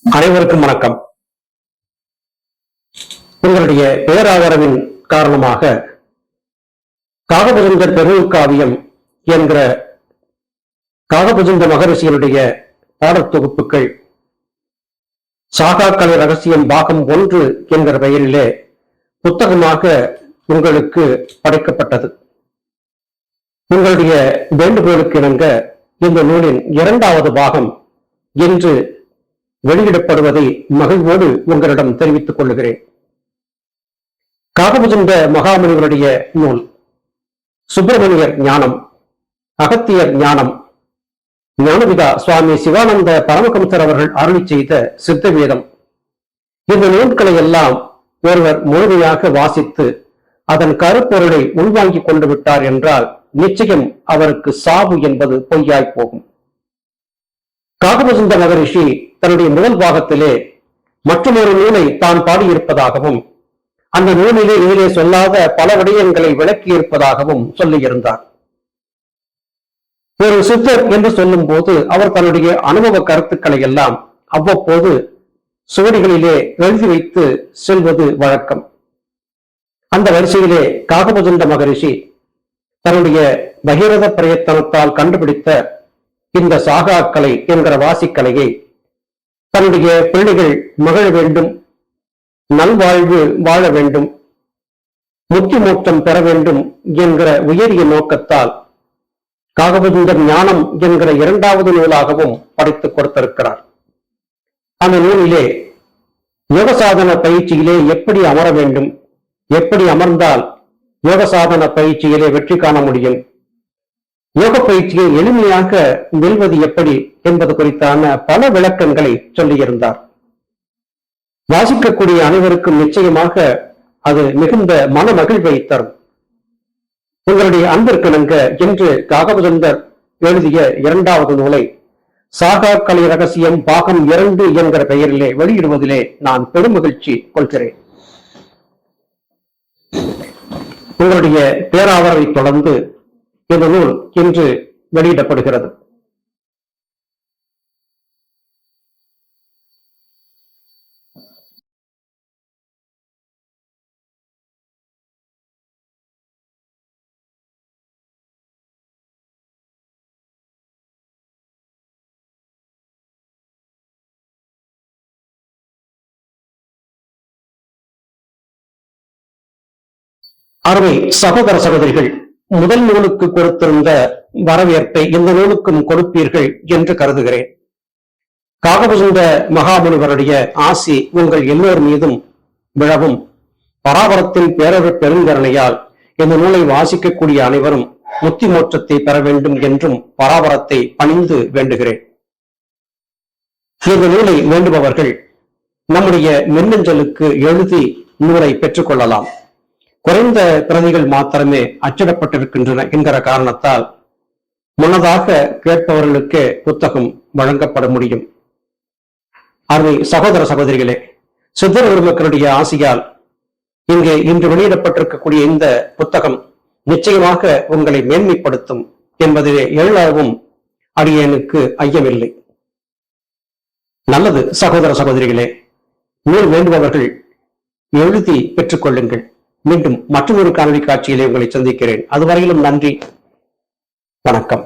அனைவருக்கும் வணக்கம். உங்களுடைய பேராதரவின் காரணமாக காகபுஜங்கர் பெருங்காவியம் என்கிற காகபுஜங்க மகரிஷியனுடைய பாடத்தொகுப்புகள் சாகாக்கலை ரகசியம் பாகம் 1 என்கிற பெயரிலே புத்தகமாக உங்களுக்கு படைக்கப்பட்டது. உங்களுடைய வேண்டுகோளுக்கு இணங்க இந்த நூலின் 2வது பாகம் என்று வெளியிடப்படுவதை மகிழ்வோடு உங்களிடம் தெரிவித்துக் கொள்கிறேன். காகபுஜங்க மகாமுனிவருடைய நூல் சுப்பிரமணியர் ஞானம், அகத்தியர் ஞானம், ஞானபிதா சுவாமி சிவானந்த பரமஹம்சர் அவர்கள் அருளி செய்த சித்தவேதம், இந்த நூல்களை எல்லாம் ஒருவர் முழுமையாக வாசித்து அதன் கருப்பொருளை உள்வாங்கிக் கொண்டு விட்டார் என்றால் நிச்சயம் அவருக்கு சாவு என்பது பொய்யாய் போகும். காகபுஜங்க மகரிஷி தன்னுடைய முதல் பாகத்திலே மற்றொரு நூலை தான் பாடியிருப்பதாகவும் அந்த நூலிலே இதிலே சொல்லாத பல விடயங்களை விளக்கியிருப்பதாகவும் சொல்லியிருந்தார். ஒரு சித்தர் என்று சொல்லும் போது அவர் தன்னுடைய அனுபவ கருத்துக்களை எல்லாம் அவ்வப்போது சுவடிகளிலே எழுதி வைத்து செல்வது வழக்கம். அந்த வரிசையிலே காகபுஜங்க மகரிஷி தன்னுடைய பகீரத பிரயத்தனத்தால் கண்டுபிடித்த இந்த சாகாக்கலை என்கிற வாசிக்கலையை தன்னுடைய பிள்ளைகள் மகிழ வேண்டும், நல்வாழ்வு வாழ வேண்டும், முக்தி மோட்சம் பெற வேண்டும் என்கிற உயரிய நோக்கத்தால் காகபுஜங்கர் ஞானம் என்கிற 2வது நூலாகவும் படைத்துக் கொடுத்திருக்கிறார். அந்த நூலிலே யோக சாதன பயிற்சியிலே எப்படி அமர வேண்டும், எப்படி அமர்ந்தால் யோக சாதன பயிற்சியிலே வெற்றி காண முடியும், யோக பயிற்சியை எளிமையாக வெல்வது எப்படி என்பது குறித்தான பல விளக்கங்களை சொல்லியிருந்தார். வாசிக்கக்கூடிய அனைவருக்கும் நிச்சயமாக அது மிகுந்த மன மகிழ்வை தரும். உங்களுடைய அன்பிற்கிணங்க இன்று காகபுஜங்கர் எழுதிய 2வது நூலை சாகாக்கலை ரகசியம் பாகம் 2 என்கிற பெயரிலே வெளியிடுவதிலே நான் பெரும் மகிழ்ச்சி கொள்கிறேன். உங்களுடைய பேராதரவை தொடர்ந்து இந்த நூல் இன்று வெளியிடப்படுகிறது. அருமை சகோதர சகோதரிகள், முதல் நூலுக்கு கொடுத்திருந்த வரவேற்பை இந்த நூலுக்கும் கொடுப்பீர்கள் என்று கருதுகிறேன். காகபுஜங்க மகாமுனிவருடைய ஆசி உங்கள் எல்லோர் மீதும் விழவும், பராபரத்தின் பேரவர் பெருங்கருணையால் இந்த நூலை வாசிக்கக்கூடிய அனைவரும் முக்தி மோட்சத்தை பெற வேண்டும் என்றும் பராபரத்தை பணிந்து வேண்டுகிறேன். இந்த நூலை வேண்டுபவர்கள் நம்முடைய மின்னஞ்சலுக்கு எழுதி நூலை பெற்றுக் கொள்ளலாம். குறைந்த பிரதிகள் மாத்திரமே அச்சிடப்பட்டிருக்கின்றன என்கிற காரணத்தால் முன்னதாக கேட்பவர்களுக்கு புத்தகம் வழங்கப்பட முடியும். அருமை சகோதர சகோதரிகளே, சித்தர பெருமக்களுடைய ஆசியால் இங்கே இன்று வெளியிடப்பட்டிருக்கக்கூடிய இந்த புத்தகம் நிச்சயமாக உங்களை மேன்மைப்படுத்தும் என்பதிலே எள்ளளவும் அடியேனுக்கு ஐயமில்லை. நல்லது சகோதர சகோதரிகளே, நூல் வேண்டுபவர்கள் எழுதி பெற்றுக் கொள்ளுங்கள். மீண்டும் மற்றொரு காணொலி காட்சியிலே உங்களை சந்திக்கிறேன். அதுவரையிலும் நன்றி, வணக்கம்.